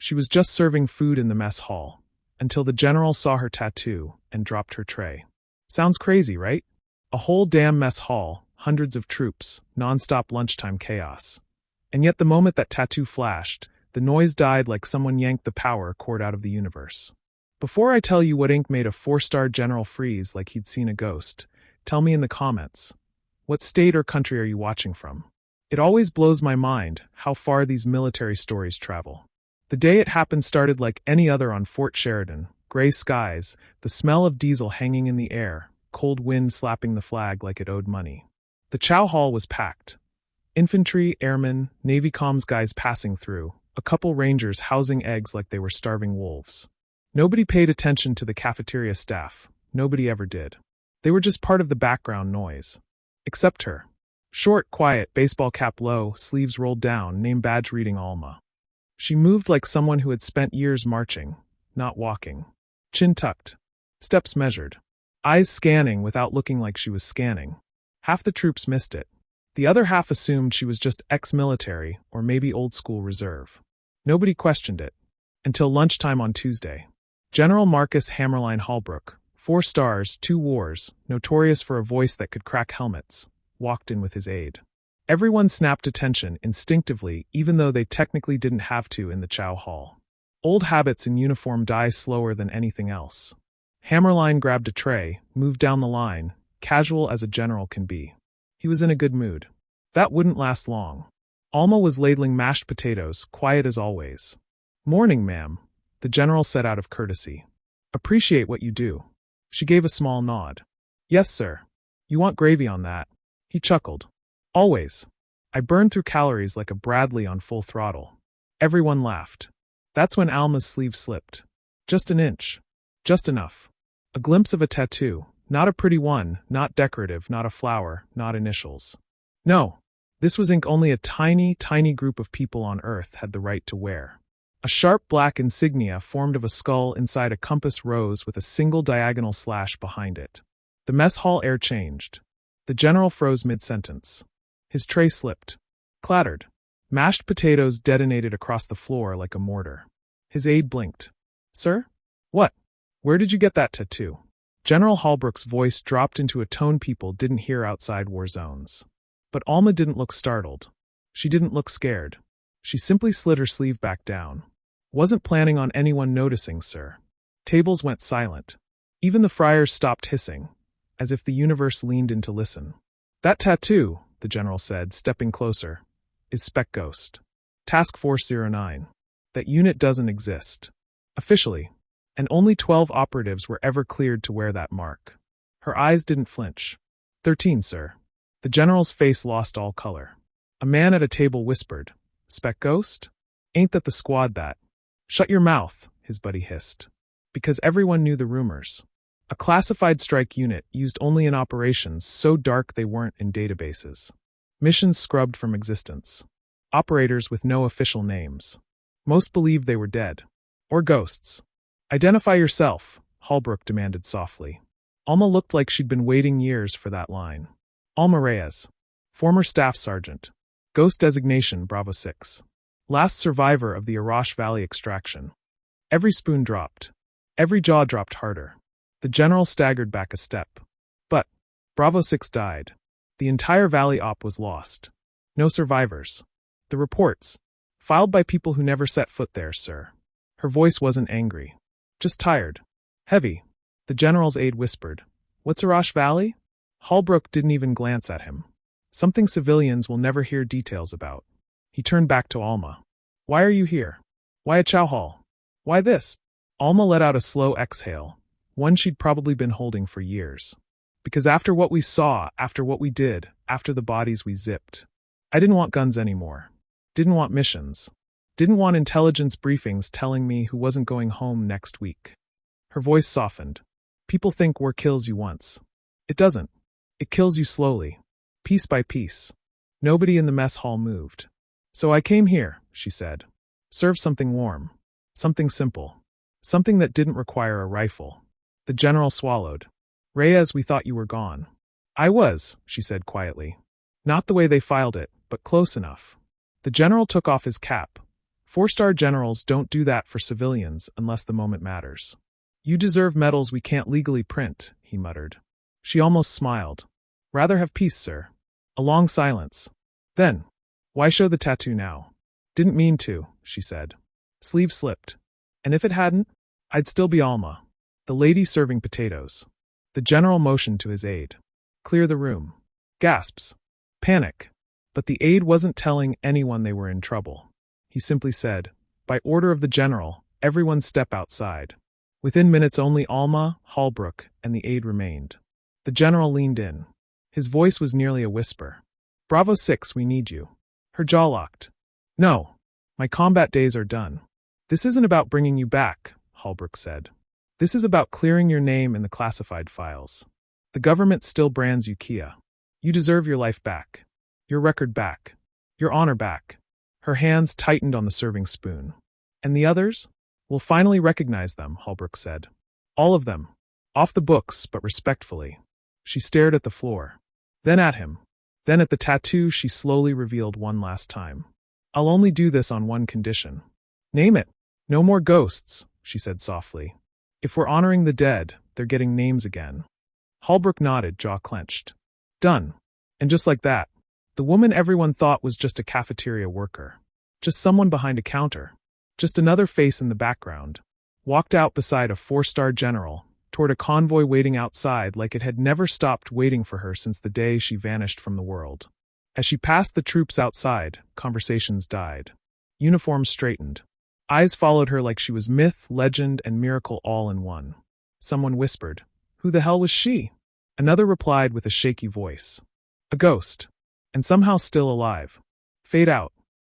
She was just serving food in the mess hall, until the general saw her tattoo and dropped her tray. Sounds crazy, right? A whole damn mess hall, hundreds of troops, non-stop lunchtime chaos. And yet the moment that tattoo flashed, the noise died like someone yanked the power cord out of the universe. Before I tell you what ink made a 4-star general freeze like he'd seen a ghost, tell me in the comments, what state or country are you watching from? It always blows my mind how far these military stories travel. The day it happened started like any other on Fort Sheridan: gray skies, the smell of diesel hanging in the air, cold wind slapping the flag like it owed money. The chow hall was packed. Infantry, airmen, Navy comms guys passing through, a couple rangers housing eggs like they were starving wolves. Nobody paid attention to the cafeteria staff. Nobody ever did. They were just part of the background noise. Except her. Short, quiet, baseball cap low, sleeves rolled down, name badge reading Alma. She moved like someone who had spent years marching, not walking. Chin tucked. Steps measured. Eyes scanning without looking like she was scanning. Half the troops missed it. The other half assumed she was just ex-military or maybe old-school reserve. Nobody questioned it. Until lunchtime on Tuesday. General Marcus Hammerline Holbrook, 4 stars, 2 wars, notorious for a voice that could crack helmets, walked in with his aide. Everyone snapped attention instinctively, even though they technically didn't have to in the chow hall. Old habits in uniform die slower than anything else. Hammerline grabbed a tray, moved down the line, casual as a general can be. He was in a good mood. That wouldn't last long. Alma was ladling mashed potatoes, quiet as always. "Morning, ma'am," the general said out of courtesy. "Appreciate what you do." She gave a small nod. "Yes, sir. You want gravy on that?" He chuckled. "Always. I burn through calories like a Bradley on full throttle." Everyone laughed. That's when Alma's sleeve slipped. Just an inch. Just enough. A glimpse of a tattoo. Not a pretty one, not decorative, not a flower, not initials. No. This was ink only a tiny, tiny group of people on Earth had the right to wear. A sharp black insignia formed of a skull inside a compass rose with a single diagonal slash behind it. The mess hall air changed. The general froze mid-sentence. His tray slipped. Clattered. Mashed potatoes detonated across the floor like a mortar. His aide blinked. "Sir? What? Where did you get that tattoo?" General Holbrook's voice dropped into a tone people didn't hear outside war zones. But Alma didn't look startled. She didn't look scared. She simply slid her sleeve back down. "Wasn't planning on anyone noticing, sir." Tables went silent. Even the friars stopped hissing, as if the universe leaned in to listen. "That tattoo," the general said, stepping closer, "is Spec Ghost. Task Force 09. That unit doesn't exist. Officially. And only 12 operatives were ever cleared to wear that mark." Her eyes didn't flinch. 13, sir." The general's face lost all color. A man at a table whispered, "Spec Ghost? Ain't that the squad that—" "Shut your mouth," his buddy hissed. Because everyone knew the rumors. A classified strike unit used only in operations so dark they weren't in databases. Missions scrubbed from existence. Operators with no official names. Most believed they were dead. Or ghosts. "Identify yourself," Holbrook demanded softly. Alma looked like she'd been waiting years for that line. "Alma Reyes. Former staff sergeant. Ghost designation Bravo 6. Last survivor of the Arash Valley extraction." Every spoon dropped. Every jaw dropped harder. The general staggered back a step. "But Bravo 6 died. The entire Valley Op was lost. No survivors. The reports. Filed by people who never set foot there, sir." Her voice wasn't angry. Just tired. Heavy. The general's aide whispered, "What's Arash Valley?" Holbrook didn't even glance at him. Something civilians will never hear details about. He turned back to Alma. "Why are you here? Why a chow hall? Why this?" Alma let out a slow exhale, one she'd probably been holding for years. "Because after what we saw, after what we did, after the bodies we zipped, I didn't want guns anymore. Didn't want missions. Didn't want intelligence briefings telling me who wasn't going home next week." Her voice softened. "People think war kills you once. It doesn't. It kills you slowly. Piece by piece." Nobody in the mess hall moved. "So I came here," she said. "Serve something warm. Something simple. Something that didn't require a rifle." The general swallowed. "Reyes, we thought you were gone." "I was," she said quietly. "Not the way they filed it, but close enough." The general took off his cap. 4-star generals don't do that for civilians unless the moment matters. You deserve medals we can't legally print, he muttered. She almost smiled. Rather have peace, sir. A long silence. Then, why show the tattoo now? Didn't mean to, she said. Sleeve slipped. And if it hadn't, I'd still be Alma, the lady serving potatoes. The general motioned to his aide. Clear the room. Gasps. Panic. But the aide wasn't telling anyone they were in trouble. He simply said, by order of the general, everyone step outside. Within minutes only Alma, Holbrook, and the aide remained. The general leaned in. His voice was nearly a whisper. Bravo 6, we need you. Her jaw locked. No. My combat days are done. This isn't about bringing you back, Holbrook said. This is about clearing your name in the classified files. The government still brands you Kia. You deserve your life back. Your record back. Your honor back. Her hands tightened on the serving spoon. And the others? We'll finally recognize them, Holbrook said. All of them. Off the books, but respectfully. She stared at the floor. Then at him. Then at the tattoo she slowly revealed one last time. I'll only do this on one condition. Name it. No more ghosts, she said softly. If we're honoring the dead, they're getting names again. Holbrook nodded, jaw clenched. Done. And just like that, the woman everyone thought was just a cafeteria worker. Just someone behind a counter. Just another face in the background. Walked out beside a 4-star general, toward a convoy waiting outside like it had never stopped waiting for her since the day she vanished from the world. As she passed the troops outside, conversations died. Uniforms straightened. Eyes followed her like she was myth, legend, and miracle all in one. Someone whispered, "Who the hell was she?" Another replied with a shaky voice, "A ghost. And somehow still alive." Fade out.